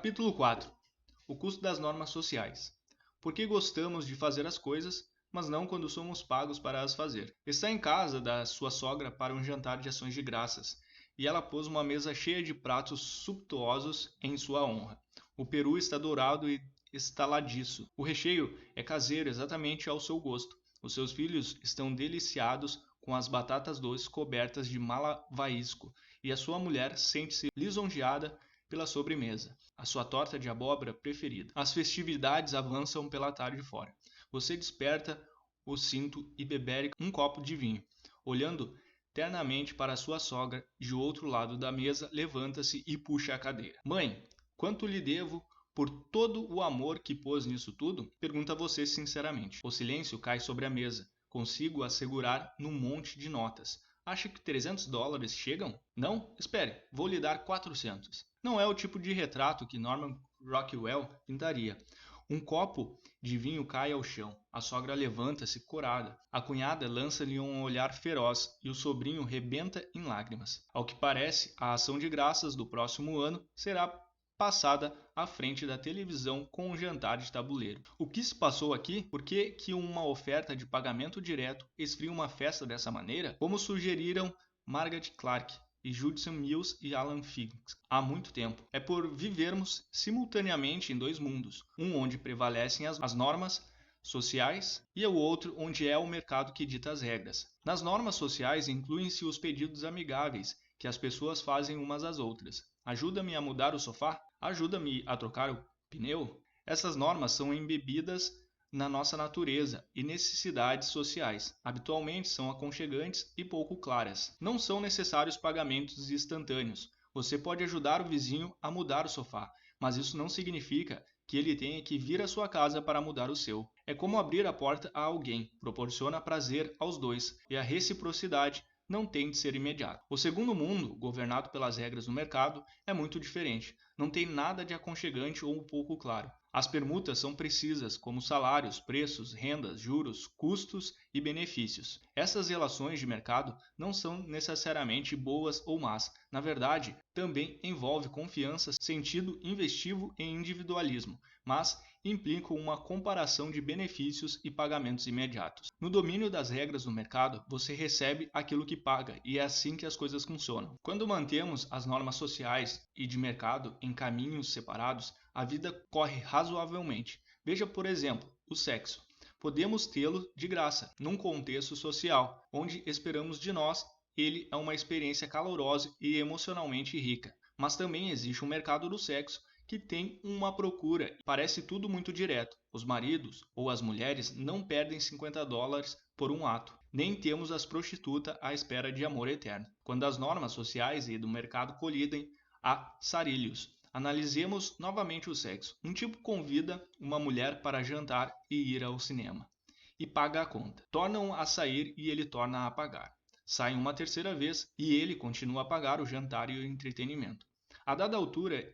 Capítulo 4. O custo das normas sociais. Por que gostamos de fazer as coisas, mas não quando somos pagos para as fazer? Está em casa da sua sogra para um jantar de ações de graças, e ela pôs uma mesa cheia de pratos sumptuosos em sua honra. O peru está dourado e estaladiço. O recheio é caseiro exatamente ao seu gosto. Os seus filhos estão deliciados com as batatas doces cobertas de malavaísco, e a sua mulher sente-se lisonjeada pela sobremesa, a sua torta de abóbora preferida. As festividades avançam pela tarde fora. Você desperta o cinto e bebe um copo de vinho. Olhando ternamente para sua sogra, de outro lado da mesa, levanta-se e puxa a cadeira. Mãe, quanto lhe devo por todo o amor que pôs nisso tudo? Pergunta você sinceramente. O silêncio cai sobre a mesa. Consigo assegurar num monte de notas. Acha que $300 chegam? Não? Espere, vou lhe dar 400. Não é o tipo de retrato que Norman Rockwell pintaria. Um copo de vinho cai ao chão. A sogra levanta-se corada. A cunhada lança-lhe um olhar feroz e o sobrinho rebenta em lágrimas. Ao que parece, a ação de graças do próximo ano será passada à frente da televisão com um jantar de tabuleiro. O que se passou aqui? Por que uma oferta de pagamento direto esfria uma festa dessa maneira? Como sugeriram Margaret Clark e Judson Mills e Alan Fix há muito tempo. É por vivermos simultaneamente em dois mundos, um onde prevalecem as normas sociais e o outro onde é o mercado que dita as regras. Nas normas sociais incluem-se os pedidos amigáveis que as pessoas fazem umas às outras. Ajuda-me a mudar o sofá? Ajuda-me a trocar o pneu? Essas normas são embebidas na nossa natureza e necessidades sociais. Habitualmente são aconchegantes e pouco claras. Não são necessários pagamentos instantâneos. Você pode ajudar o vizinho a mudar o sofá, mas isso não significa que ele tenha que vir à sua casa para mudar o seu. É como abrir a porta a alguém, proporciona prazer aos dois, e a reciprocidade não tem de ser imediato. O segundo mundo, governado pelas regras do mercado, é muito diferente. Não tem nada de aconchegante ou um pouco claro. As permutas são precisas, como salários, preços, rendas, juros, custos e benefícios. Essas relações de mercado não são necessariamente boas ou más. Na verdade, também envolve confiança, sentido investivo e individualismo, mas implicam uma comparação de benefícios e pagamentos imediatos. No domínio das regras do mercado, você recebe aquilo que paga, e é assim que as coisas funcionam. Quando mantemos as normas sociais e de mercado em caminhos separados, a vida corre razoavelmente. Veja, por exemplo, o sexo. Podemos tê-lo de graça, num contexto social, onde esperamos de nós, ele é uma experiência calorosa e emocionalmente rica. Mas também existe um mercado do sexo que tem uma procura. Parece tudo muito direto. Os maridos ou as mulheres não perdem $50 por um ato. Nem temos as prostitutas à espera de amor eterno. Quando as normas sociais e do mercado colidem, há sarilhos. Analisemos novamente o sexo. Um tipo convida uma mulher para jantar e ir ao cinema. E paga a conta. Tornam a sair e ele torna a pagar. Saem uma terceira vez e ele continua a pagar o jantar e o entretenimento. A dada altura,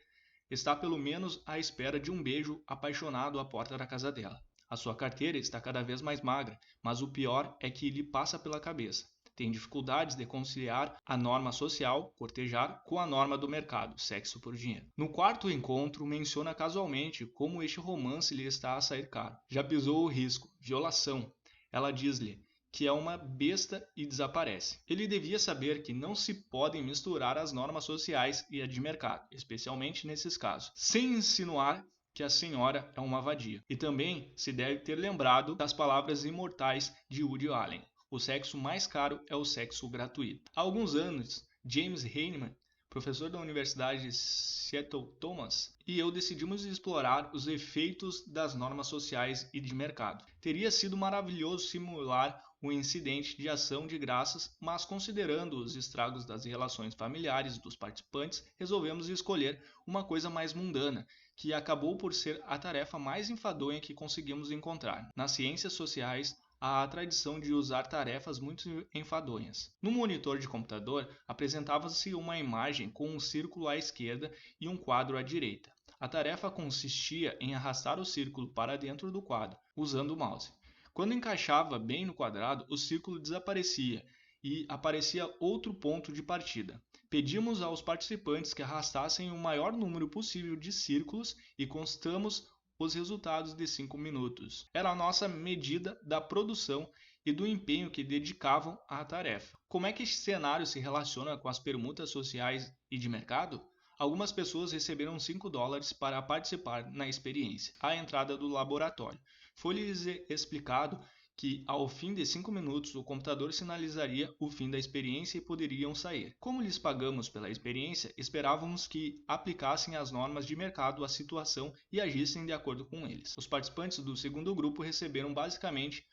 está pelo menos à espera de um beijo apaixonado à porta da casa dela. A sua carteira está cada vez mais magra, mas o pior é que lhe passa pela cabeça. Tem dificuldades de conciliar a norma social, cortejar, com a norma do mercado, sexo por dinheiro. No quarto encontro, menciona casualmente como este romance lhe está a sair caro. Já pisou o risco, violação. Ela diz-lhe que é uma besta e desaparece. Ele devia saber que não se podem misturar as normas sociais e a de mercado, especialmente nesses casos, sem insinuar que a senhora é uma vadia. E também se deve ter lembrado das palavras imortais de Woody Allen: o sexo mais caro é o sexo gratuito. Há alguns anos, James Heinemann, professor da Universidade de Seattle Thomas, e eu decidimos explorar os efeitos das normas sociais e de mercado. Teria sido maravilhoso simular um incidente de ação de graças, mas considerando os estragos das relações familiares dos participantes, resolvemos escolher uma coisa mais mundana, que acabou por ser a tarefa mais enfadonha que conseguimos encontrar. Nas ciências sociais, há a tradição de usar tarefas muito enfadonhas. No monitor de computador, apresentava-se uma imagem com um círculo à esquerda e um quadro à direita. A tarefa consistia em arrastar o círculo para dentro do quadro, usando o mouse. Quando encaixava bem no quadrado, o círculo desaparecia e aparecia outro ponto de partida. Pedimos aos participantes que arrastassem o maior número possível de círculos e constamos os resultados de 5 minutos. Era a nossa medida da produção e do empenho que dedicavam à tarefa. Como é que este cenário se relaciona com as permutas sociais e de mercado? Algumas pessoas receberam $5 para participar na experiência, à entrada do laboratório. Foi-lhes explicado que, ao fim de 5 minutos, o computador sinalizaria o fim da experiência e poderiam sair. Como lhes pagamos pela experiência, esperávamos que aplicassem as normas de mercado à situação e agissem de acordo com eles. Os participantes do segundo grupo receberam basicamente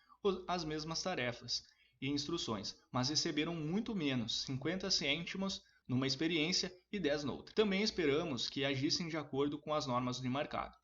as mesmas tarefas e instruções, mas receberam muito menos, 50 cêntimos numa experiência e 10 noutra. Também esperamos que agissem de acordo com as normas de mercado.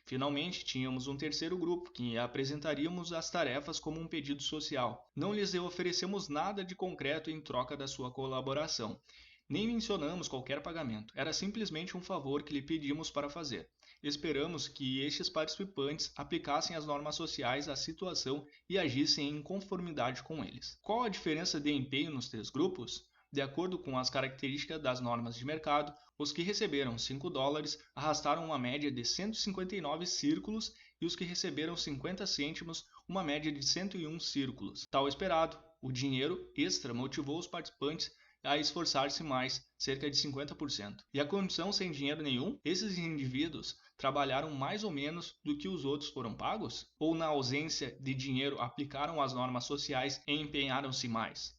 Finalmente, tínhamos um terceiro grupo, que apresentaríamos as tarefas como um pedido social. Não lhes oferecemos nada de concreto em troca da sua colaboração. Nem mencionamos qualquer pagamento. Era simplesmente um favor que lhe pedimos para fazer. Esperamos que estes participantes aplicassem as normas sociais à situação e agissem em conformidade com eles. Qual a diferença de empenho nos três grupos? De acordo com as características das normas de mercado, os que receberam $5 arrastaram uma média de 159 círculos e os que receberam 50 cêntimos uma média de 101 círculos. Tal esperado, o dinheiro extra motivou os participantes a esforçar-se mais, cerca de 50%. E a condição sem dinheiro nenhum? Esses indivíduos trabalharam mais ou menos do que os outros foram pagos? Ou na ausência de dinheiro aplicaram as normas sociais e empenharam-se mais?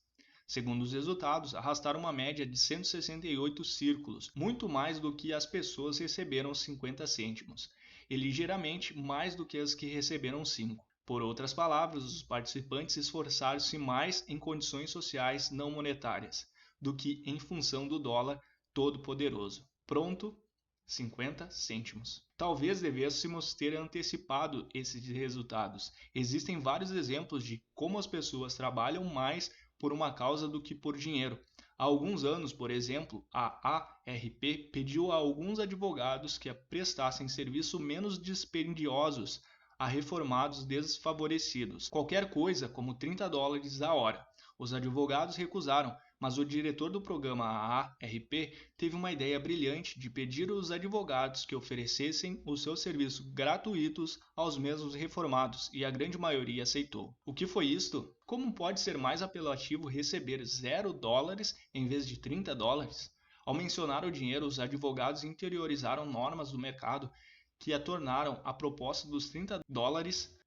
Segundo os resultados, arrastaram uma média de 168 círculos, muito mais do que as pessoas receberam 50 cêntimos, e ligeiramente mais do que as que receberam 5. Por outras palavras, os participantes esforçaram-se mais em condições sociais não monetárias do que em função do dólar todo-poderoso. Pronto, 50 cêntimos. Talvez devêssemos ter antecipado esses resultados. Existem vários exemplos de como as pessoas trabalham mais por uma causa do que por dinheiro. Há alguns anos, por exemplo, a ARP pediu a alguns advogados que prestassem serviço menos dispendiosos a reformados desfavorecidos, qualquer coisa como $30 a hora. Os advogados recusaram, mas o diretor do programa AARP teve uma ideia brilhante de pedir aos advogados que oferecessem os seus serviços gratuitos aos mesmos reformados, e a grande maioria aceitou. O que foi isto? Como pode ser mais apelativo receber $0 em vez de $30? Ao mencionar o dinheiro, os advogados interiorizaram normas do mercado que a tornaram a proposta dos $30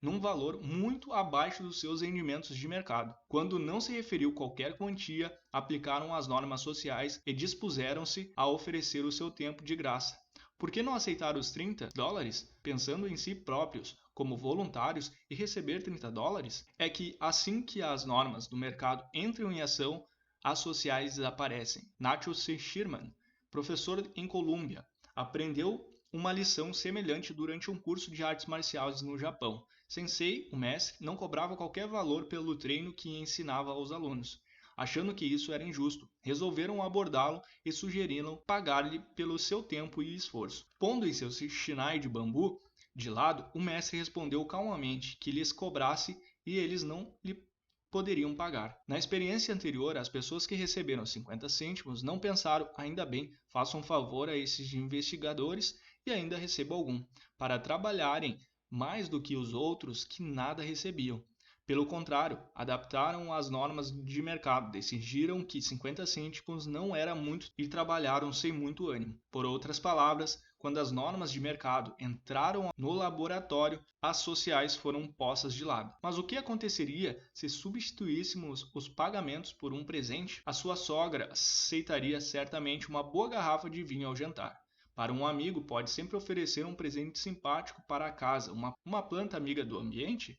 num valor muito abaixo dos seus rendimentos de mercado. Quando não se referiu qualquer quantia, aplicaram as normas sociais e dispuseram-se a oferecer o seu tempo de graça. Por que não aceitar os $30, pensando em si próprios, como voluntários, e receber $30? É que, assim que as normas do mercado entram em ação, as sociais desaparecem. Nacho C. Sherman, professor em Colômbia, aprendeu uma lição semelhante durante um curso de artes marciais no Japão. Sensei, o mestre, não cobrava qualquer valor pelo treino que ensinava aos alunos. Achando que isso era injusto, resolveram abordá-lo e sugeriram pagar-lhe pelo seu tempo e esforço. Pondo em seu chinai de bambu de lado, o mestre respondeu calmamente que lhes cobrasse e eles não lhe poderiam pagar. Na experiência anterior, as pessoas que receberam 50 cêntimos não pensaram, ainda bem, faço um favor a esses investigadores e ainda recebo algum, para trabalharem mais do que os outros que nada recebiam. Pelo contrário, adaptaram as normas de mercado, decidiram que 50 cêntimos não era muito e trabalharam sem muito ânimo. Por outras palavras, quando as normas de mercado entraram no laboratório, as sociais foram postas de lado. Mas o que aconteceria se substituíssemos os pagamentos por um presente? A sua sogra aceitaria certamente uma boa garrafa de vinho ao jantar. Para um amigo, pode sempre oferecer um presente simpático para a casa, uma planta amiga do ambiente?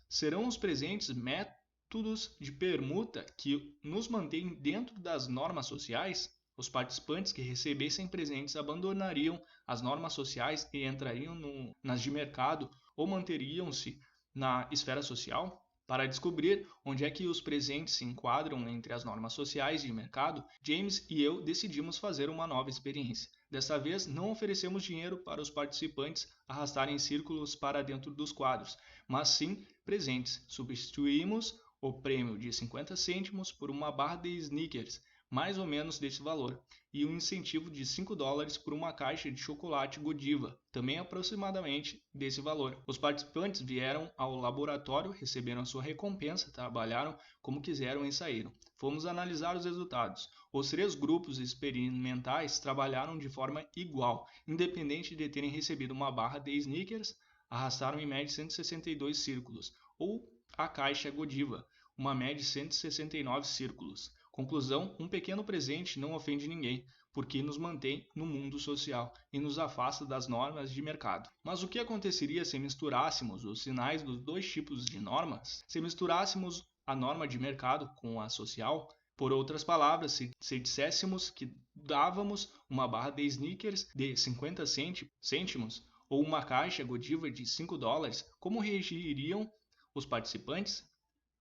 Serão os presentes métodos de permuta que nos mantêm dentro das normas sociais? Os participantes que recebessem presentes abandonariam as normas sociais e entrariam nas de mercado ou manteriam-se na esfera social? Para descobrir onde é que os presentes se enquadram entre as normas sociais de mercado, James e eu decidimos fazer uma nova experiência. Desta vez, não oferecemos dinheiro para os participantes arrastarem círculos para dentro dos quadros, mas sim presentes. Substituímos o prêmio de 50 cêntimos por uma barra de Snickers, mais ou menos desse valor, e um incentivo de $5 por uma caixa de chocolate Godiva, também aproximadamente desse valor. Os participantes vieram ao laboratório, receberam a sua recompensa, trabalharam como quiseram e saíram. Fomos analisar os resultados. Os 3 grupos experimentais trabalharam de forma igual, independente de terem recebido uma barra de Snickers, arrastaram em média 162 círculos, ou a caixa Godiva, uma média de 169 círculos. Conclusão, um pequeno presente não ofende ninguém, porque nos mantém no mundo social e nos afasta das normas de mercado. Mas o que aconteceria se misturássemos os sinais dos 2 tipos de normas? Se misturássemos a norma de mercado com a social? Por outras palavras, se disséssemos que dávamos uma barra de Snickers de 50 cêntimos ou uma caixa Godiva de $5, como reagiriam os participantes?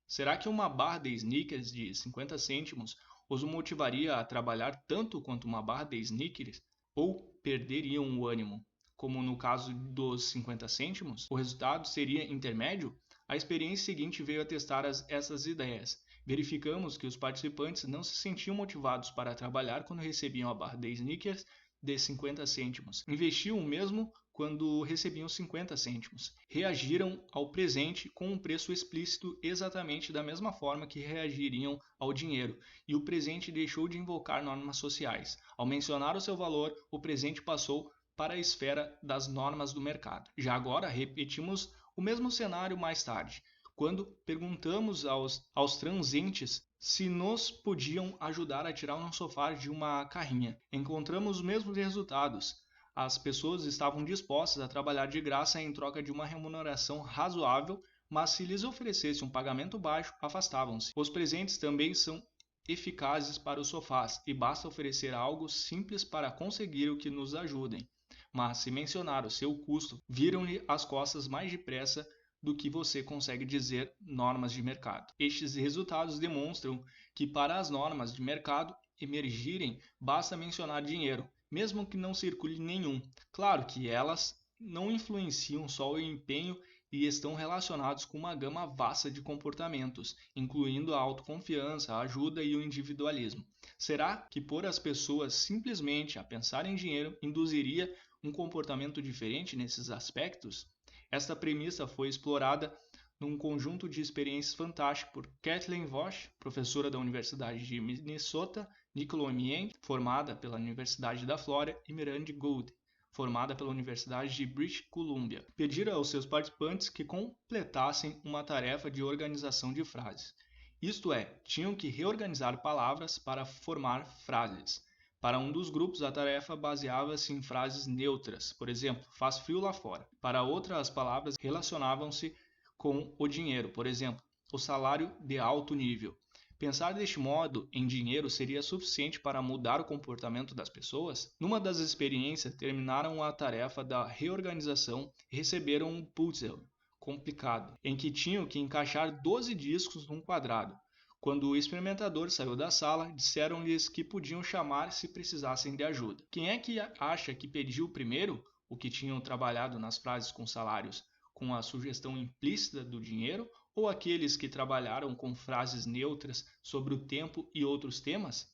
Será que uma barra de Snickers de 50 cêntimos os motivaria a trabalhar tanto quanto uma barra de Snickers? Ou perderiam o ânimo? Como no caso dos 50 cêntimos, o resultado seria intermédio? A experiência seguinte veio a testar essas ideias. Verificamos que os participantes não se sentiam motivados para trabalhar quando recebiam a barra de Snickers de 50 cêntimos. Investiam o mesmo quando recebiam 50 cêntimos. Reagiram ao presente com um preço explícito exatamente da mesma forma que reagiriam ao dinheiro, e o presente deixou de invocar normas sociais. Ao mencionar o seu valor, o presente passou para a esfera das normas do mercado. Já agora, repetimos o mesmo cenário mais tarde, quando perguntamos aos transeuntes se nos podiam ajudar a tirar um sofá de uma carrinha. Encontramos os mesmos resultados. As pessoas estavam dispostas a trabalhar de graça em troca de uma remuneração razoável, mas se lhes oferecesse um pagamento baixo, afastavam-se. Os presentes também são eficazes para os sofás, e basta oferecer algo simples para conseguir o que nos ajudem. Mas se mencionar o seu custo, viram-lhe as costas mais depressa do que você consegue dizer normas de mercado. Estes resultados demonstram que para as normas de mercado emergirem, basta mencionar dinheiro, mesmo que não circule nenhum. Claro que elas não influenciam só o empenho e estão relacionados com uma gama vasta de comportamentos, incluindo a autoconfiança, a ajuda e o individualismo. Será que pôr as pessoas simplesmente a pensar em dinheiro induziria um comportamento diferente nesses aspectos? Esta premissa foi explorada num conjunto de experiências fantásticas por Kathleen Vosch, professora da Universidade de Minnesota, Nicolas Mien, formada pela Universidade da Flórida, e Miranda Gould, formada pela Universidade de British Columbia. Pediram aos seus participantes que completassem uma tarefa de organização de frases. Isto é, tinham que reorganizar palavras para formar frases. Para um dos grupos, a tarefa baseava-se em frases neutras, por exemplo, faz frio lá fora. Para outra, as palavras relacionavam-se com o dinheiro, por exemplo, o salário de alto nível. Pensar deste modo em dinheiro seria suficiente para mudar o comportamento das pessoas? Numa das experiências, terminaram a tarefa da reorganização e receberam um puzzle complicado, em que tinham que encaixar 12 discos num quadrado. Quando o experimentador saiu da sala, disseram-lhes que podiam chamar se precisassem de ajuda. Quem é que acha que pediu primeiro o que tinham trabalhado nas frases com salários, com a sugestão implícita do dinheiro, ou aqueles que trabalharam com frases neutras sobre o tempo e outros temas?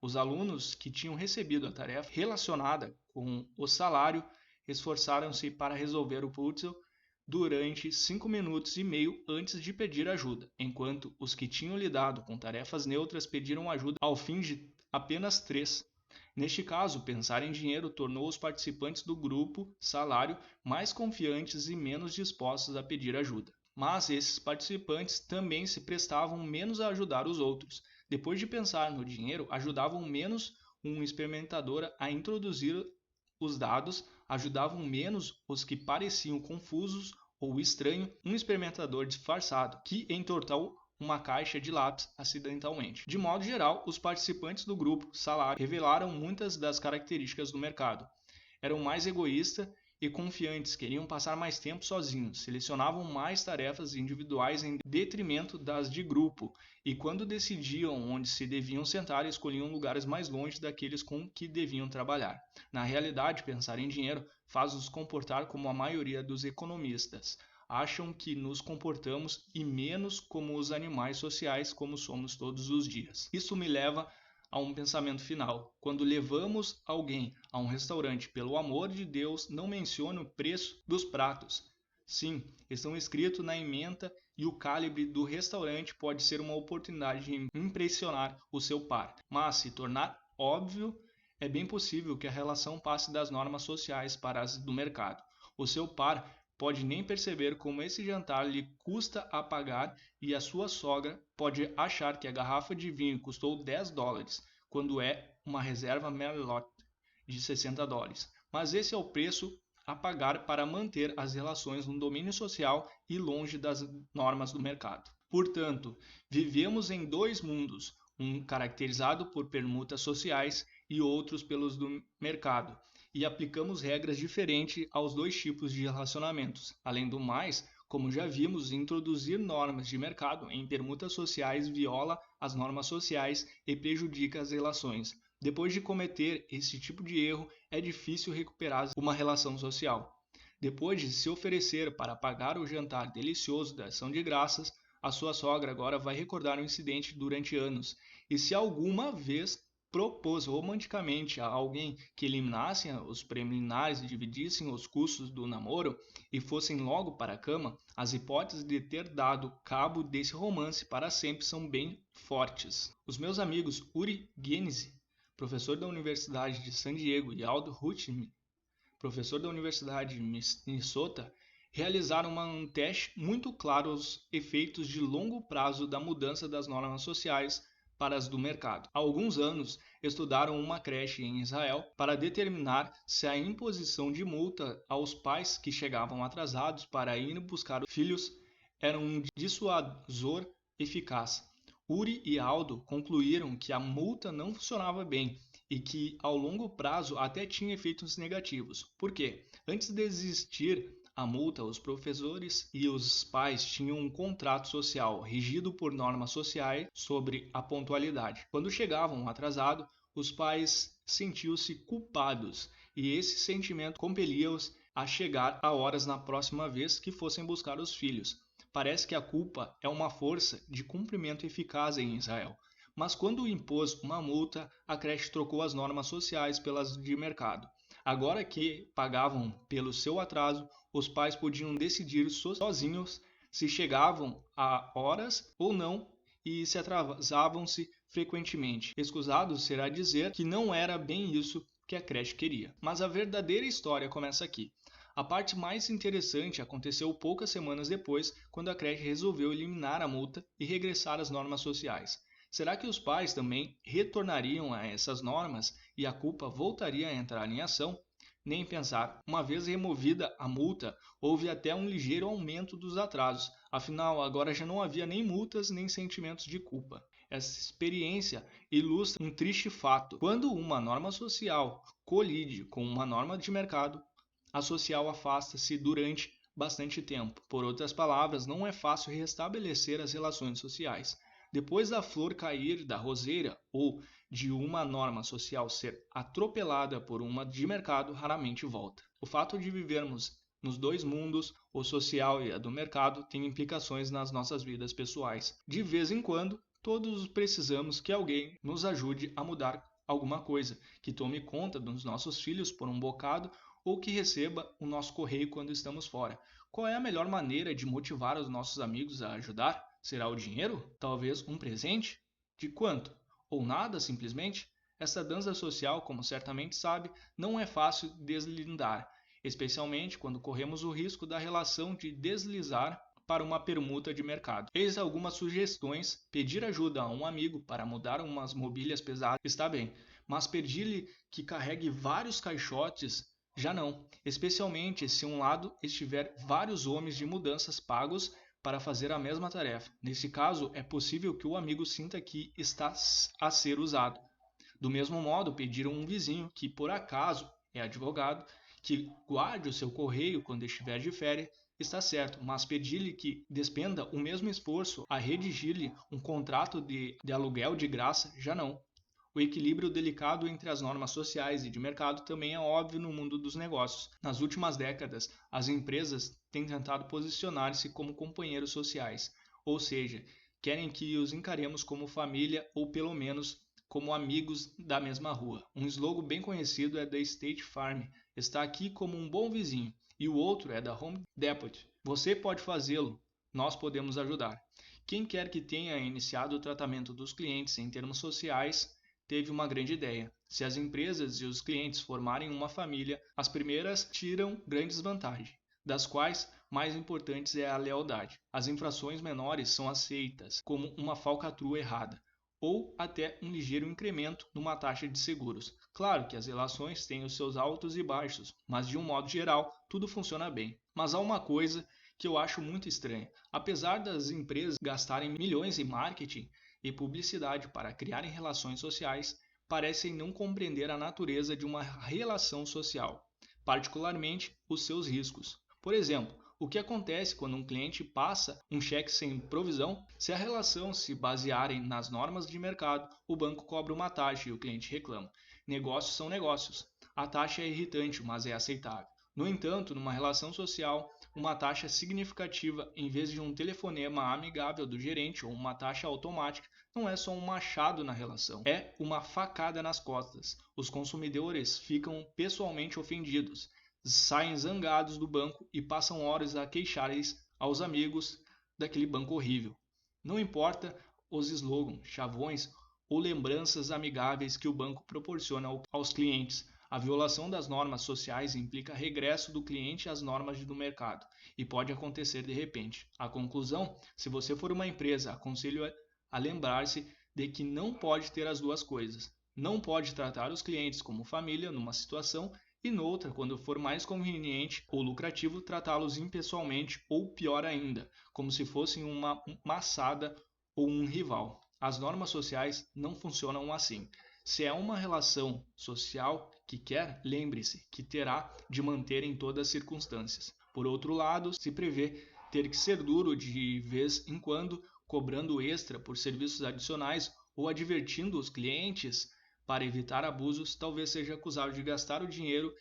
Os alunos que tinham recebido a tarefa relacionada com o salário esforçaram-se para resolver o puzzle durante 5 minutos e meio antes de pedir ajuda, enquanto os que tinham lidado com tarefas neutras pediram ajuda ao fim de apenas 3. Neste caso, pensar em dinheiro tornou os participantes do grupo salário mais confiantes e menos dispostos a pedir ajuda. Mas esses participantes também se prestavam menos a ajudar os outros. Depois de pensar no dinheiro, ajudavam menos um experimentador a introduzir os dados, ajudavam menos os que pareciam confusos ou estranho, um experimentador disfarçado que entortou uma caixa de lápis acidentalmente. De modo geral, os participantes do grupo salário revelaram muitas das características do mercado. Eram mais egoístas e confiantes, queriam passar mais tempo sozinhos, selecionavam mais tarefas individuais em detrimento das de grupo, e quando decidiam onde se deviam sentar, escolhiam lugares mais longe daqueles com que deviam trabalhar. Na realidade, pensar em dinheiro faz-nos comportar como a maioria dos economistas. acham que nos comportamos e menos como os animais sociais como somos todos os dias. Isso me leva a um pensamento final. Quando levamos alguém a um restaurante, pelo amor de Deus, não mencione o preço dos pratos. Sim, estão escritos na ementa e o calibre do restaurante pode ser uma oportunidade de impressionar o seu par, mas se tornar óbvio, é bem possível que a relação passe das normas sociais para as do mercado. O seu par pode nem perceber como esse jantar lhe custa a pagar e a sua sogra pode achar que a garrafa de vinho custou $10, quando é uma reserva Merlot de $60. Mas esse é o preço a pagar para manter as relações no domínio social e longe das normas do mercado. Portanto, vivemos em dois mundos, um caracterizado por permutas sociais e outros pelos do mercado, e aplicamos regras diferentes aos dois tipos de relacionamentos. Além do mais, como já vimos, introduzir normas de mercado em permutas sociais viola as normas sociais e prejudica as relações. Depois de cometer esse tipo de erro, é difícil recuperar uma relação social. Depois de se oferecer para pagar o jantar delicioso da ação de graças, a sua sogra agora vai recordar o incidente durante anos. E se alguma vez propôs romanticamente a alguém que eliminassem os preliminares e dividissem os custos do namoro e fossem logo para a cama, as hipóteses de ter dado cabo desse romance para sempre são bem fortes. Os meus amigos Uri Genese, professor da Universidade de San Diego, e Aldo Hutchman, professor da Universidade de Minnesota, realizaram um teste muito claro aos efeitos de longo prazo da mudança das normas sociais para as do mercado. Há alguns anos, estudaram uma creche em Israel para determinar se a imposição de multa aos pais que chegavam atrasados para ir buscar os filhos era um dissuasor eficaz. Uri e Aldo concluíram que a multa não funcionava bem e que, ao longo prazo, até tinha efeitos negativos. Por quê? Antes de existir a multa, os professores e os pais tinham um contrato social regido por normas sociais sobre a pontualidade. Quando chegavam atrasados, os pais sentiam-se culpados e esse sentimento compelia-os a chegar a horas na próxima vez que fossem buscar os filhos. Parece que a culpa é uma força de cumprimento eficaz em Israel. Mas quando impôs uma multa, a creche trocou as normas sociais pelas de mercado. Agora que pagavam pelo seu atraso, os pais podiam decidir sozinhos se chegavam a horas ou não e se atrasavam-se frequentemente. Escusado será dizer que não era bem isso que a creche queria. Mas a verdadeira história começa aqui. A parte mais interessante aconteceu poucas semanas depois, quando a creche resolveu eliminar a multa e regressar às normas sociais. Será que os pais também retornariam a essas normas e a culpa voltaria a entrar em ação? Nem pensar. Uma vez removida a multa, houve até um ligeiro aumento dos atrasos. Afinal, agora já não havia nem multas nem sentimentos de culpa. Essa experiência ilustra um triste fato. Quando uma norma social colide com uma norma de mercado, a social afasta-se durante bastante tempo. Por outras palavras, não é fácil restabelecer as relações sociais. Depois da flor cair da roseira ou de uma norma social ser atropelada por uma de mercado, raramente volta. O fato de vivermos nos dois mundos, o social e a do mercado, tem implicações nas nossas vidas pessoais. De vez em quando, todos precisamos que alguém nos ajude a mudar alguma coisa, que tome conta dos nossos filhos por um bocado ou que receba o nosso correio quando estamos fora. Qual é a melhor maneira de motivar os nossos amigos a ajudar? Será o dinheiro? Talvez um presente? De quanto? Ou nada, simplesmente? Essa dança social, como certamente sabe, não é fácil deslindar, especialmente quando corremos o risco da relação de deslizar para uma permuta de mercado. Eis algumas sugestões. Pedir ajuda a um amigo para mudar umas mobílias pesadas está bem, mas pedir-lhe que carregue vários caixotes já não, especialmente se um lado estiver vários homens de mudanças pagos para fazer a mesma tarefa. Nesse caso, é possível que o amigo sinta que está a ser usado. Do mesmo modo, pedir a um vizinho que, por acaso, é advogado, que guarde o seu correio quando estiver de férias, está certo, mas pedir-lhe que despenda o mesmo esforço a redigir-lhe um contrato de aluguel de graça, já não. O equilíbrio delicado entre as normas sociais e de mercado também é óbvio no mundo dos negócios. Nas últimas décadas, as empresas têm tentado posicionar-se como companheiros sociais, ou seja, querem que os encaremos como família ou pelo menos como amigos da mesma rua. Um slogan bem conhecido é da State Farm, está aqui como um bom vizinho, e o outro é da Home Depot. Você pode fazê-lo, nós podemos ajudar. Quem quer que tenha iniciado o tratamento dos clientes em termos sociais teve uma grande ideia. Se as empresas e os clientes formarem uma família, as primeiras tiram grandes vantagens, das quais mais importantes é a lealdade. As infrações menores são aceitas como uma falcatrua errada, ou até um ligeiro incremento numa taxa de seguros. Claro que as relações têm os seus altos e baixos, mas de um modo geral, tudo funciona bem. Mas há uma coisa que eu acho muito estranha. Apesar das empresas gastarem milhões em marketing e publicidade para criarem relações sociais, parecem não compreender a natureza de uma relação social, particularmente os seus riscos. Por exemplo, o que acontece quando um cliente passa um cheque sem provisão? Se a relação se basearem nas normas de mercado, o banco cobra uma taxa e o cliente reclama. Negócios são negócios. A taxa é irritante, mas é aceitável. No entanto, numa relação social, uma taxa significativa em vez de um telefonema amigável do gerente ou uma taxa automática não é só um machado na relação, é uma facada nas costas. Os consumidores ficam pessoalmente ofendidos, saem zangados do banco e passam horas a queixarem aos amigos daquele banco horrível. Não importa os slogans, chavões ou lembranças amigáveis que o banco proporciona aos clientes, a violação das normas sociais implica regresso do cliente às normas do mercado e pode acontecer de repente. A conclusão, se você for uma empresa, aconselho a lembrar-se de que não pode ter as duas coisas. Não pode tratar os clientes como família numa situação e noutra, quando for mais conveniente ou lucrativo, tratá-los impessoalmente ou pior ainda, como se fossem uma maçada ou um rival. As normas sociais não funcionam assim. Se é uma relação social que quer, lembre-se que terá de manter em todas as circunstâncias. Por outro lado, se prevê ter que ser duro de vez em quando, cobrando extra por serviços adicionais ou advertindo os clientes para evitar abusos, talvez seja acusado de gastar o dinheiro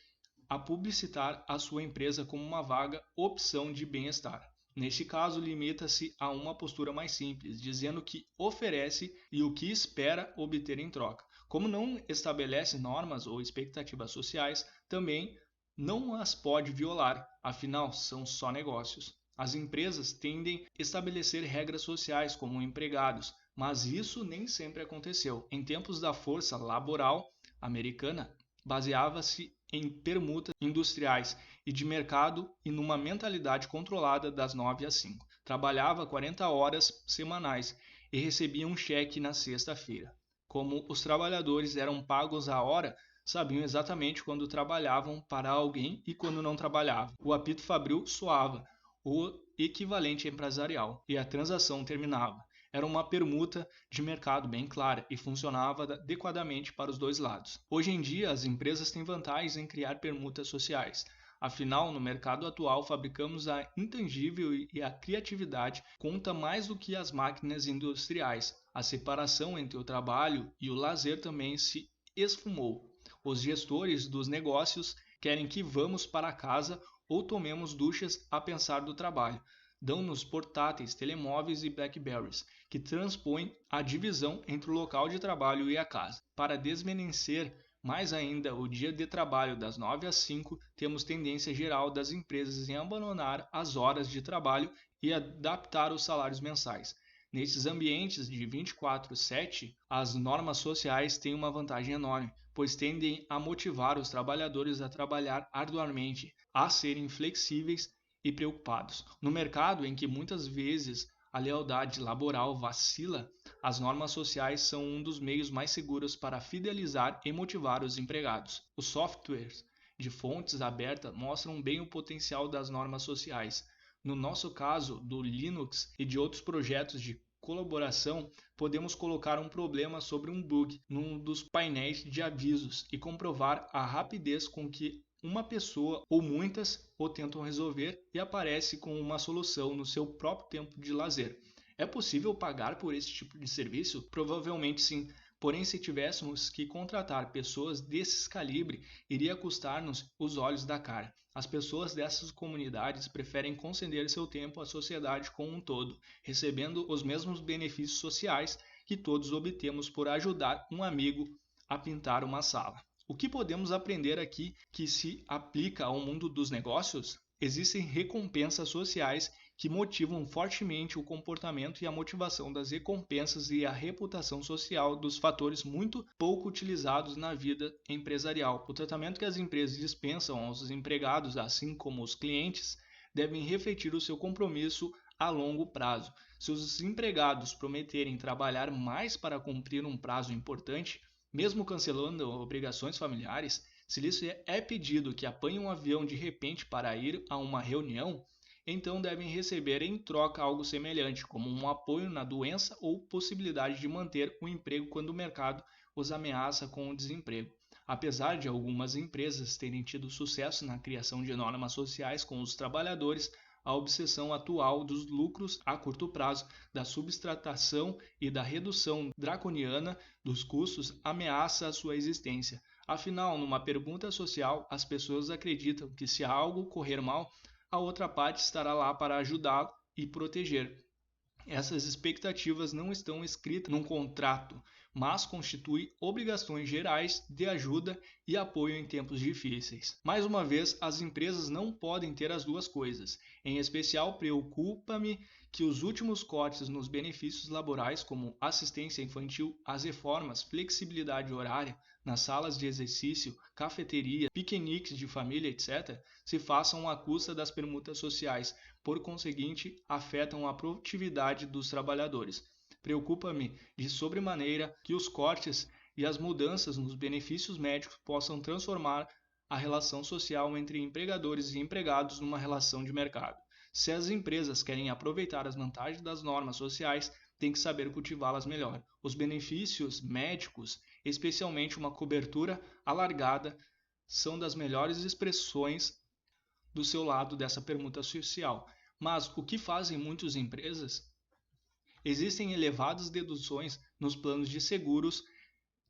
a publicitar a sua empresa como uma vaga opção de bem-estar. Neste caso, limita-se a uma postura mais simples, dizendo o que oferece e o que espera obter em troca. Como não estabelece normas ou expectativas sociais, também não as pode violar, afinal, são só negócios. As empresas tendem a estabelecer regras sociais como empregados, mas isso nem sempre aconteceu. Em tempos da força laboral americana, baseava-se em permutas industriais e de mercado e numa mentalidade controlada das 9 às 5. Trabalhava 40 horas semanais e recebia um cheque na sexta-feira. Como os trabalhadores eram pagos à hora, sabiam exatamente quando trabalhavam para alguém e quando não trabalhavam. O apito fabril soava, o equivalente empresarial, e a transação terminava. Era uma permuta de mercado bem clara e funcionava adequadamente para os dois lados. Hoje em dia, as empresas têm vantagens em criar permutas sociais. Afinal, no mercado atual, fabricamos a intangível e a criatividade conta mais do que as máquinas industriais. A separação entre o trabalho e o lazer também se esfumou. Os gestores dos negócios querem que vamos para casa ou tomemos duchas a pensar do trabalho. Dão-nos portáteis, telemóveis e Blackberries, que transpõem a divisão entre o local de trabalho e a casa. Para desmerecer mais ainda o dia de trabalho das 9 às 5, temos tendência geral das empresas em abandonar as horas de trabalho e adaptar os salários mensais. Nesses ambientes de 24/7, as normas sociais têm uma vantagem enorme, pois tendem a motivar os trabalhadores a trabalhar arduamente, a serem flexíveis e preocupados. No mercado em que muitas vezes a lealdade laboral vacila, as normas sociais são um dos meios mais seguros para fidelizar e motivar os empregados. Os softwares de fontes abertas mostram bem o potencial das normas sociais. No nosso caso, do Linux e de outros projetos de colaboração, podemos colocar um problema sobre um bug num dos painéis de avisos e comprovar a rapidez com que uma pessoa ou muitas o tentam resolver e aparece com uma solução no seu próprio tempo de lazer. É possível pagar por esse tipo de serviço? Provavelmente sim, Porém, se tivéssemos que contratar pessoas desses calibre, iria custar-nos os olhos da cara. As pessoas dessas comunidades preferem conceder seu tempo à sociedade como um todo, recebendo os mesmos benefícios sociais que todos obtemos por ajudar um amigo a pintar uma sala. O que podemos aprender aqui que se aplica ao mundo dos negócios? Existem recompensas sociais que motivam fortemente o comportamento e a motivação das recompensas e a reputação social dos fatores muito pouco utilizados na vida empresarial. O tratamento que as empresas dispensam aos empregados, assim como os clientes, devem refletir o seu compromisso a longo prazo. Se os empregados prometerem trabalhar mais para cumprir um prazo importante, mesmo cancelando obrigações familiares, se lhes é pedido que apanhem um avião de repente para ir a uma reunião, então devem receber em troca algo semelhante, como um apoio na doença ou possibilidade de manter o emprego quando o mercado os ameaça com o desemprego. Apesar de algumas empresas terem tido sucesso na criação de normas sociais com os trabalhadores, a obsessão atual dos lucros a curto prazo, da subtratação e da redução draconiana dos custos ameaça a sua existência. Afinal, numa pergunta social, as pessoas acreditam que se algo correr mal, a outra parte estará lá para ajudá-lo e proteger. Essas expectativas não estão escritas num contrato, mas constituem obrigações gerais de ajuda e apoio em tempos difíceis. Mais uma vez, as empresas não podem ter as duas coisas. Em especial, preocupa-me que os últimos cortes nos benefícios laborais, como assistência infantil, as reformas, flexibilidade horária, nas salas de exercício, cafeteria, piqueniques de família, etc., se façam à custa das permutas sociais, por conseguinte, afetam a produtividade dos trabalhadores. Preocupa-me de sobremaneira que os cortes e as mudanças nos benefícios médicos possam transformar a relação social entre empregadores e empregados numa relação de mercado. Se as empresas querem aproveitar as vantagens das normas sociais, têm que saber cultivá-las melhor. Os benefícios médicos, especialmente uma cobertura alargada, são das melhores expressões do seu lado dessa permuta social. Mas o que fazem muitas empresas? Existem elevadas deduções nos planos de seguros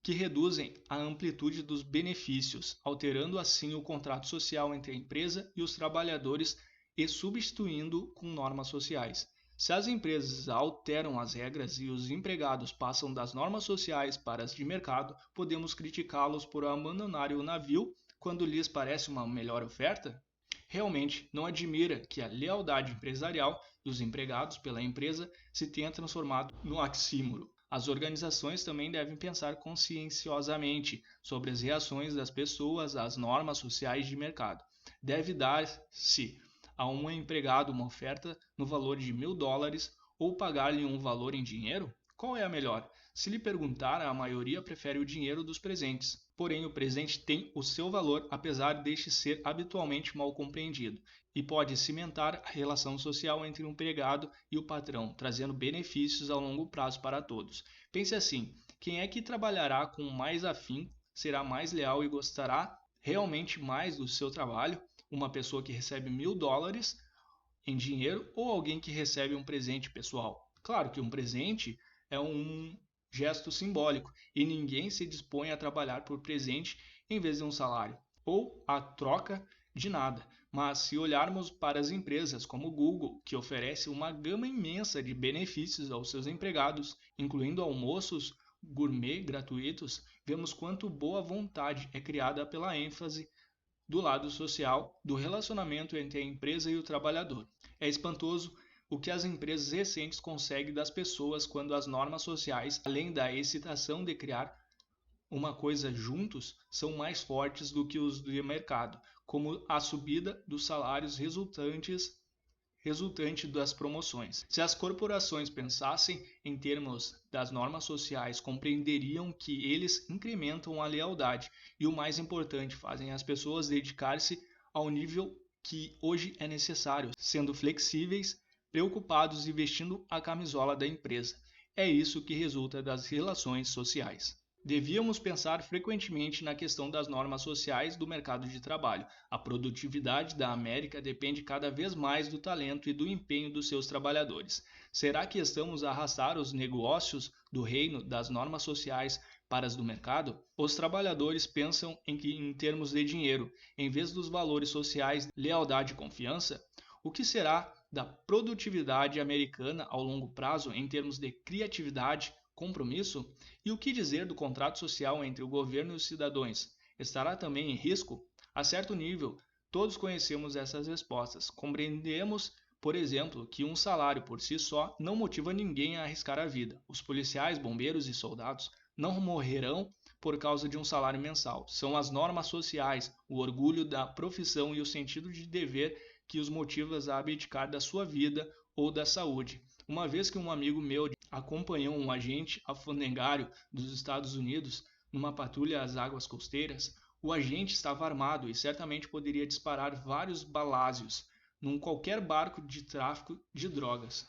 que reduzem a amplitude dos benefícios, alterando assim o contrato social entre a empresa e os trabalhadores e substituindo com normas sociais. Se as empresas alteram as regras e os empregados passam das normas sociais para as de mercado, podemos criticá-los por abandonarem o navio quando lhes parece uma melhor oferta? Realmente, não admira que a lealdade empresarial dos empregados pela empresa se tenha transformado no oxímoro. As organizações também devem pensar conscienciosamente sobre as reações das pessoas às normas sociais de mercado. Deve dar-se a um empregado uma oferta no valor de $1.000 ou pagar-lhe um valor em dinheiro? Qual é a melhor? Se lhe perguntar, a maioria prefere o dinheiro dos presentes. Porém, o presente tem o seu valor, apesar deste ser habitualmente mal compreendido, e pode cimentar a relação social entre o empregado e o patrão, trazendo benefícios a longo prazo para todos. Pense assim: quem é que trabalhará com mais afinco, será mais leal e gostará realmente mais do seu trabalho? Uma pessoa que recebe $1.000 em dinheiro ou alguém que recebe um presente pessoal? Claro que um presente é um gesto simbólico e ninguém se dispõe a trabalhar por presente em vez de um salário ou a troca de nada. Mas se olharmos para as empresas como o Google, que oferece uma gama imensa de benefícios aos seus empregados, incluindo almoços gourmet gratuitos, vemos quanto boa vontade é criada pela ênfase do lado social do relacionamento entre a empresa e o trabalhador. É espantoso o que as empresas recentes conseguem das pessoas quando as normas sociais, além da excitação de criar uma coisa juntos, são mais fortes do que os do mercado, como a subida dos salários resultante das promoções. Se as corporações pensassem em termos das normas sociais, compreenderiam que eles incrementam a lealdade e, o mais importante, fazem as pessoas dedicar-se ao nível que hoje é necessário, sendo flexíveis, preocupados e vestindo a camisola da empresa. É isso que resulta das relações sociais. Devíamos pensar frequentemente na questão das normas sociais do mercado de trabalho. A produtividade da América depende cada vez mais do talento e do empenho dos seus trabalhadores. Será que estamos a arrastar os negócios do reino das normas sociais para as do mercado, os trabalhadores pensam em termos de dinheiro, em vez dos valores sociais, lealdade e confiança. O que será da produtividade americana ao longo prazo em termos de criatividade, compromisso? E o que dizer do contrato social entre o governo e os cidadãos? Estará também em risco? A certo nível, todos conhecemos essas respostas. Compreendemos, por exemplo, que um salário por si só não motiva ninguém a arriscar a vida. Os policiais, bombeiros e soldados não morrerão por causa de um salário mensal. São as normas sociais, o orgulho da profissão e o sentido de dever que os motiva a abdicar da sua vida ou da saúde. Uma vez que um amigo meu acompanhou um agente alfandegário dos Estados Unidos numa patrulha às águas costeiras, o agente estava armado e certamente poderia disparar vários balásios num qualquer barco de tráfico de drogas.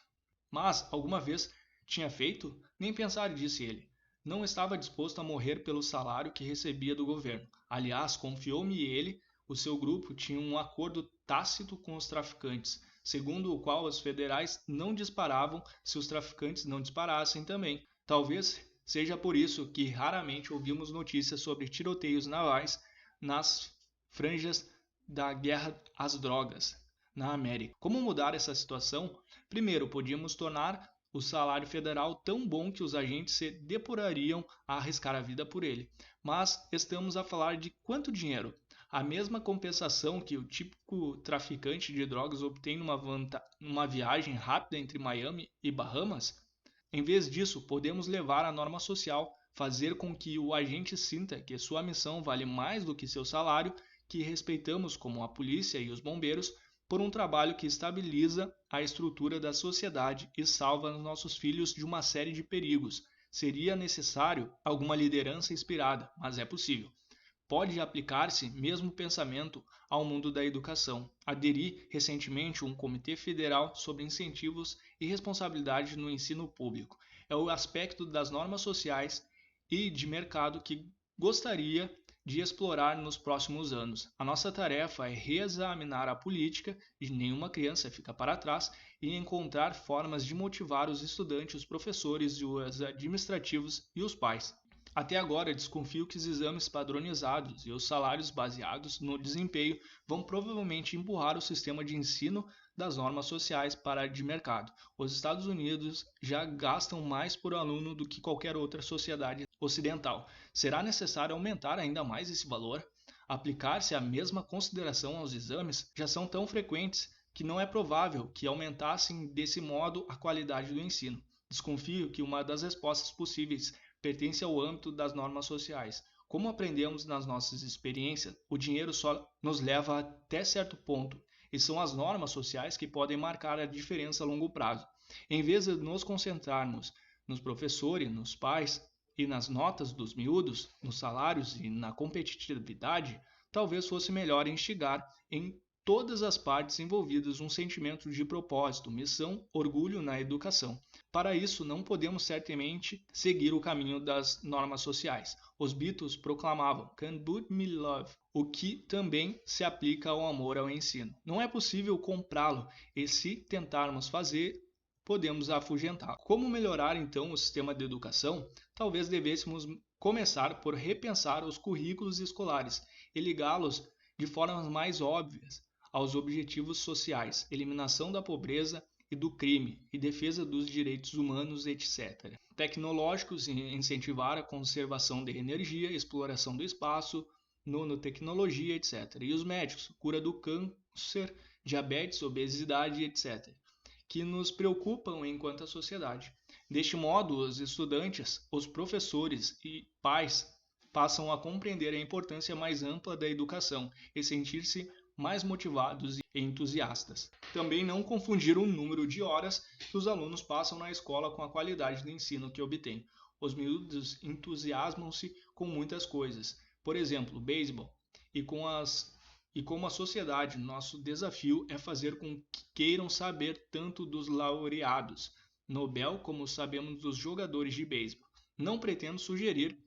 Mas, alguma vez tinha feito? Nem pensar, disse ele. Não estava disposto a morrer pelo salário que recebia do governo. Aliás, confiou-me ele, o seu grupo tinha um acordo tácito com os traficantes, segundo o qual os federais não disparavam se os traficantes não disparassem também. Talvez seja por isso que raramente ouvimos notícias sobre tiroteios navais nas franjas da guerra às drogas na América. Como mudar essa situação? Primeiro, podíamos tornar o salário federal tão bom que os agentes se depurariam a arriscar a vida por ele. Mas estamos a falar de quanto dinheiro? A mesma compensação que o típico traficante de drogas obtém numa viagem rápida entre Miami e Bahamas? Em vez disso, podemos levar a norma social, fazer com que o agente sinta que sua missão vale mais do que seu salário, que respeitamos como a polícia e os bombeiros, por um trabalho que estabiliza a estrutura da sociedade e salva nossos filhos de uma série de perigos. Seria necessário alguma liderança inspirada, mas é possível. Pode aplicar-se mesmo pensamento ao mundo da educação. Aderi recentemente a um comitê federal sobre incentivos e responsabilidade no ensino público. É o aspecto das normas sociais e de mercado que gostaria de explorar nos próximos anos. A nossa tarefa é reexaminar a política, e nenhuma criança fica para trás, e encontrar formas de motivar os estudantes, os professores, os administrativos e os pais. Até agora, desconfio que os exames padronizados e os salários baseados no desempenho vão provavelmente empurrar o sistema de ensino das normas sociais para a de mercado. Os Estados Unidos já gastam mais por aluno do que qualquer outra sociedade ocidental. Será necessário aumentar ainda mais esse valor? Aplicar-se a mesma consideração aos exames já são tão frequentes que não é provável que aumentassem desse modo a qualidade do ensino. Desconfio que uma das respostas possíveis pertence ao âmbito das normas sociais. Como aprendemos nas nossas experiências, o dinheiro só nos leva até certo ponto, e são as normas sociais que podem marcar a diferença a longo prazo. Em vez de nos concentrarmos nos professores, nos pais e nas notas dos miúdos, nos salários e na competitividade, talvez fosse melhor instigar em todas as partes envolvidas um sentimento de propósito, missão, orgulho na educação. Para isso, não podemos certamente seguir o caminho das normas sociais. Os Beatles proclamavam "Can't Buy Me Love", o que também se aplica ao amor ao ensino. Não é possível comprá-lo e, se tentarmos fazer, podemos afugentá-lo. Como melhorar então o sistema de educação? Talvez devêssemos começar por repensar os currículos escolares e ligá-los de formas mais óbvias aos objetivos sociais, eliminação da pobreza e do crime e defesa dos direitos humanos, etc. Tecnológicos, incentivar a conservação de energia, exploração do espaço, nanotecnologia, etc. E os médicos, cura do câncer, diabetes, obesidade, etc. Que nos preocupam enquanto a sociedade. Deste modo, os estudantes, os professores e pais passam a compreender a importância mais ampla da educação e sentir-se mais motivados e entusiastas. Também não confundir o número de horas que os alunos passam na escola com a qualidade do ensino que obtêm. Os miúdos entusiasmam-se com muitas coisas, por exemplo, beisebol, e como a sociedade, nosso desafio é fazer com que queiram saber tanto dos laureados Nobel como sabemos dos jogadores de beisebol. Não pretendo sugerir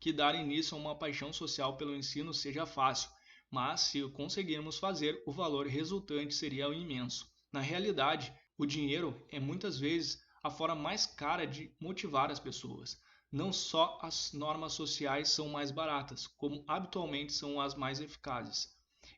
que dar início a uma paixão social pelo ensino seja fácil, mas se conseguirmos fazer, o valor resultante seria imenso. Na realidade, o dinheiro é muitas vezes a forma mais cara de motivar as pessoas. não só as normas sociais são mais baratas, como habitualmente são as mais eficazes.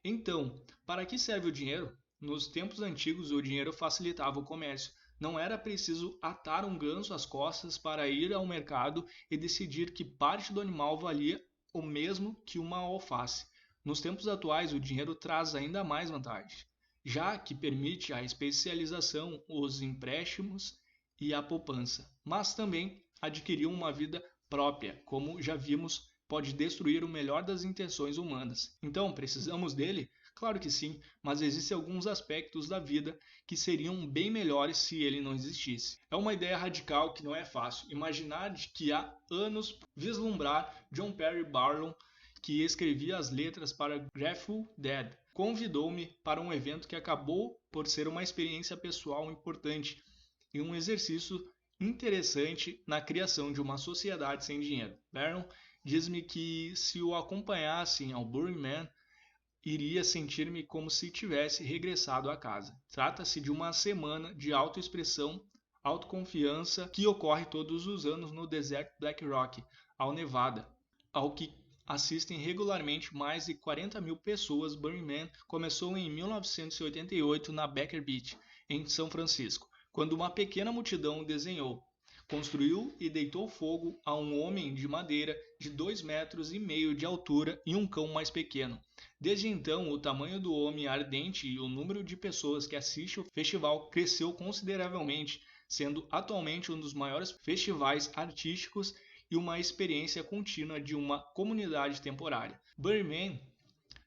Então, para que serve o dinheiro? Nos tempos antigos, o dinheiro facilitava o comércio. Não era preciso atar um ganso às costas para ir ao mercado e decidir que parte do animal valia o mesmo que uma alface. Nos tempos atuais, o dinheiro traz ainda mais vantagens, já que permite a especialização, os empréstimos e a poupança, mas também adquirir uma vida própria, como já vimos, pode destruir o melhor das intenções humanas. Então, precisamos dele? Claro que sim, mas existem alguns aspectos da vida que seriam bem melhores se ele não existisse. É uma ideia radical que não é fácil. Imaginar de que há anos vislumbrar John Perry Barlow, que escrevia as letras para Grateful Dead, convidou-me para um evento que acabou por ser uma experiência pessoal importante e um exercício interessante na criação de uma sociedade sem dinheiro. Barlow diz-me que se o acompanhassem ao Burning Man, iria sentir-me como se tivesse regressado a casa. Trata-se de uma semana de autoexpressão, autoconfiança que ocorre todos os anos no deserto Black Rock, ao Nevada, ao que assistem regularmente mais de 40 mil pessoas. Burning Man começou em 1988 na Baker Beach, em São Francisco, quando uma pequena multidão desenhou, construiu e deitou fogo a um homem de madeira de 2,5 metros de altura e um cão mais pequeno. Desde então, o tamanho do homem ardente e o número de pessoas que assistem o festival cresceu consideravelmente, sendo atualmente um dos maiores festivais artísticos e uma experiência contínua de uma comunidade temporária. Burning Man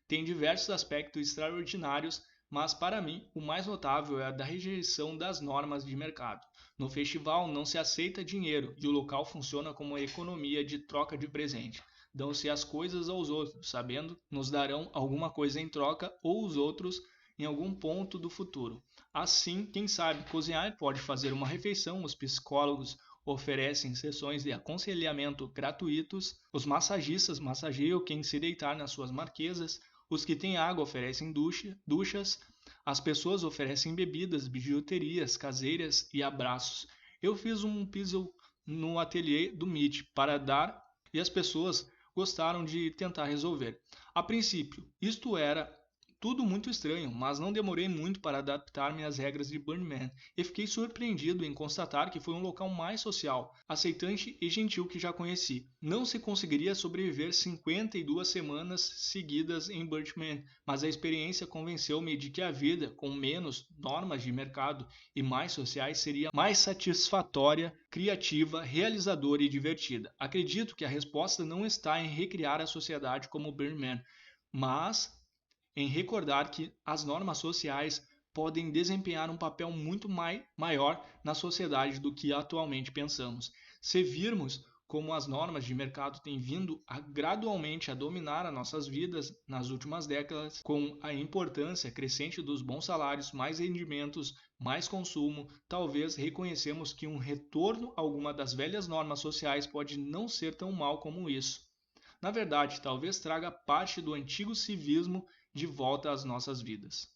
tem diversos aspectos extraordinários, mas para mim o mais notável é a da rejeição das normas de mercado. No festival não se aceita dinheiro e o local funciona como uma economia de troca de presente. Dão-se as coisas aos outros, sabendo que nos darão alguma coisa em troca ou os outros em algum ponto do futuro. Assim, quem sabe cozinhar pode fazer uma refeição, os psicólogos oferecem sessões de aconselhamento gratuitos, os massagistas massageiam quem se deitar nas suas marquesas, os que têm água oferecem duchas, as pessoas oferecem bebidas, bijuterias caseiras e abraços. Eu fiz um puzzle no ateliê do Meet para dar e as pessoas gostaram de tentar resolver. A princípio, isto era tudo muito estranho, mas não demorei muito para adaptar-me às regras de Burning Man e fiquei surpreendido em constatar que foi um local mais social, aceitante e gentil que já conheci. Não se conseguiria sobreviver 52 semanas seguidas em Burning Man, mas a experiência convenceu-me de que a vida, com menos normas de mercado e mais sociais, seria mais satisfatória, criativa, realizadora e divertida. Acredito que a resposta não está em recriar a sociedade como Burning Man, mas em recordar que as normas sociais podem desempenhar um papel muito maior na sociedade do que atualmente pensamos. Se virmos como as normas de mercado têm vindo gradualmente a dominar as nossas vidas nas últimas décadas, com a importância crescente dos bons salários, mais rendimentos, mais consumo, talvez reconhecemos que um retorno a alguma das velhas normas sociais pode não ser tão mal como isso. Na verdade, talvez traga parte do antigo civismo de volta às nossas vidas.